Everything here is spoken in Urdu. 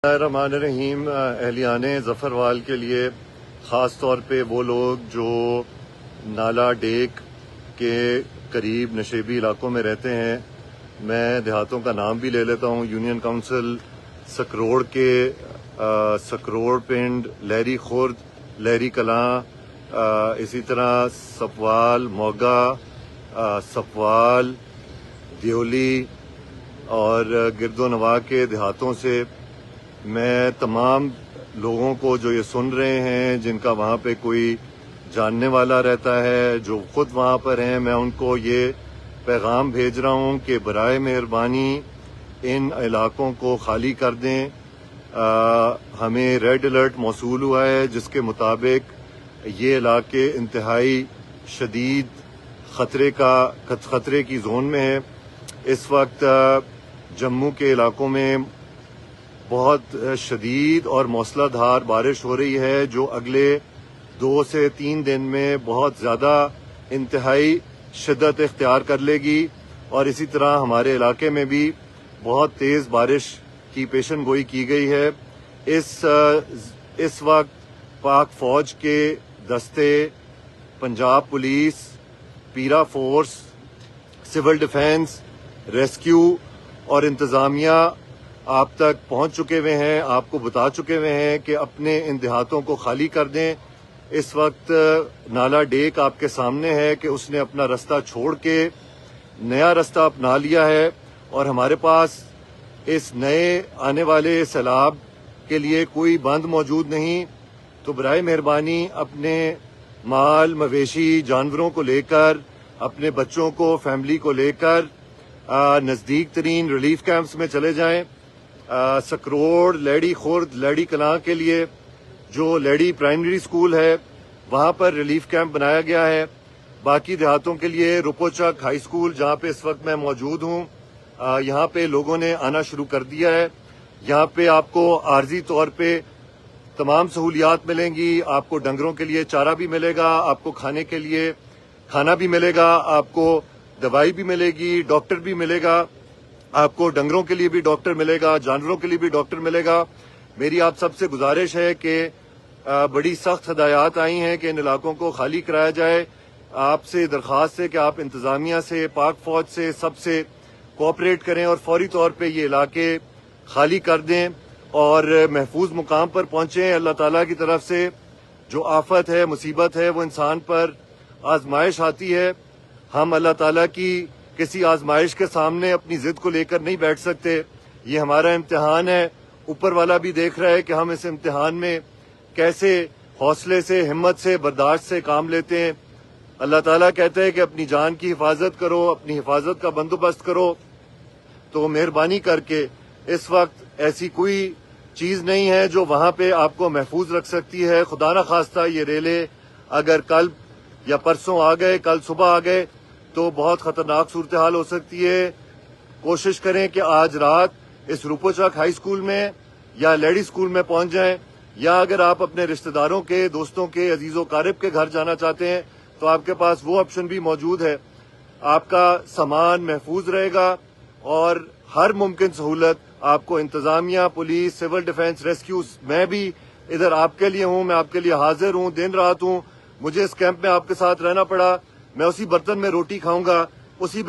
الرحمن الرحیم۔ اہلیان ظفروال کے لیے خاص طور پہ وہ لوگ جو نالا ڈیک کے قریب نشیبی علاقوں میں رہتے ہیں، میں دیہاتوں کا نام بھی لے لیتا ہوں۔ یونین کونسل سکروڑ کے سکروڑ پنڈ، لہری خورد، لہری کلاں، اسی طرح سپوال، موگا، سپوال، دیولی اور گرد و نواح کے دیہاتوں سے میں تمام لوگوں کو جو یہ سن رہے ہیں، جن کا وہاں پہ کوئی جاننے والا رہتا ہے، جو خود وہاں پر ہیں، میں ان کو یہ پیغام بھیج رہا ہوں کہ برائے مہربانی ان علاقوں کو خالی کر دیں۔ ہمیں ریڈ الرٹ موصول ہوا ہے جس کے مطابق یہ علاقے انتہائی شدید خطرے کی زون میں ہے۔ اس وقت جموں کے علاقوں میں بہت شدید اور موسلا دھار بارش ہو رہی ہے، جو اگلے 2 سے 3 دن میں بہت زیادہ انتہائی شدت اختیار کر لے گی، اور اسی طرح ہمارے علاقے میں بھی بہت تیز بارش کی پیشن گوئی کی گئی ہے۔ اس وقت پاک فوج کے دستے، پنجاب پولیس، پیرا فورس، سول ڈیفنس، ریسکیو اور انتظامیہ آپ تک پہنچ چکے ہوئے ہیں، آپ کو بتا چکے ہوئے ہیں کہ اپنے ان دیہاتوں کو خالی کر دیں۔ اس وقت نالا ڈیک آپ کے سامنے ہے کہ اس نے اپنا رستہ چھوڑ کے نیا رستہ اپنا لیا ہے، اور ہمارے پاس اس نئے آنے والے سیلاب کے لیے کوئی بند موجود نہیں۔ تو برائے مہربانی اپنے مال مویشی جانوروں کو لے کر، اپنے بچوں کو، فیملی کو لے کر نزدیک ترین ریلیف کیمپس میں چلے جائیں۔ سکروڑ، لیڑی خورد، لیڑی کلاں کے لیے جو لیڑی پرائمری اسکول ہے وہاں پر ریلیف کیمپ بنایا گیا ہے۔ باقی دیہاتوں کے لیے روپوچک ہائی اسکول، جہاں پہ اس وقت میں موجود ہوں، یہاں پہ لوگوں نے آنا شروع کر دیا ہے۔ یہاں پہ آپ کو عارضی طور پہ تمام سہولیات ملیں گی۔ آپ کو ڈنگروں کے لیے چارہ بھی ملے گا، آپ کو کھانے کے لیے کھانا بھی ملے گا، آپ کو دوائی بھی ملے گی، ڈاکٹر بھی ملے گا، آپ کو ڈنگروں کے لیے بھی ڈاکٹر ملے گا، جانوروں کے لیے بھی ڈاکٹر ملے گا۔ میری آپ سب سے گزارش ہے کہ بڑی سخت ہدایات آئی ہیں کہ ان علاقوں کو خالی کرایا جائے۔ آپ سے درخواست ہے کہ آپ انتظامیہ سے، پاک فوج سے، سب سے کوآپریٹ کریں اور فوری طور پہ یہ علاقے خالی کر دیں اور محفوظ مقام پر پہنچیں۔ اللہ تعالیٰ کی طرف سے جو آفت ہے، مصیبت ہے، وہ انسان پر آزمائش آتی ہے۔ ہم اللہ تعالیٰ کی کسی آزمائش کے سامنے اپنی ضد کو لے کر نہیں بیٹھ سکتے۔ یہ ہمارا امتحان ہے، اوپر والا بھی دیکھ رہا ہے کہ ہم اس امتحان میں کیسے حوصلے سے، ہمت سے، برداشت سے کام لیتے ہیں۔ اللہ تعالیٰ کہتے ہیں کہ اپنی جان کی حفاظت کرو، اپنی حفاظت کا بندوبست کرو۔ تو مہربانی کر کے اس وقت ایسی کوئی چیز نہیں ہے جو وہاں پہ آپ کو محفوظ رکھ سکتی ہے۔ خدا نخواستہ یہ ریلے اگر کل یا پرسوں آ گئے، کل صبح آ گئے تو بہت خطرناک صورتحال ہو سکتی ہے۔ کوشش کریں کہ آج رات اس روپوچک ہائی اسکول میں یا لیڈی اسکول میں پہنچ جائیں، یا اگر آپ اپنے رشتہ داروں کے، دوستوں کے، عزیز و قارب کے گھر جانا چاہتے ہیں تو آپ کے پاس وہ آپشن بھی موجود ہے۔ آپ کا سامان محفوظ رہے گا اور ہر ممکن سہولت آپ کو انتظامیہ، پولیس، سول ڈیفنس، ریسکیو، میں بھی ادھر آپ کے لیے ہوں، میں آپ کے لیے حاضر ہوں، دن رات ہوں۔ مجھے اس کیمپ میں آپ کے ساتھ رہنا پڑا، میں اسی برتن میں روٹی کھاؤں گا، اسی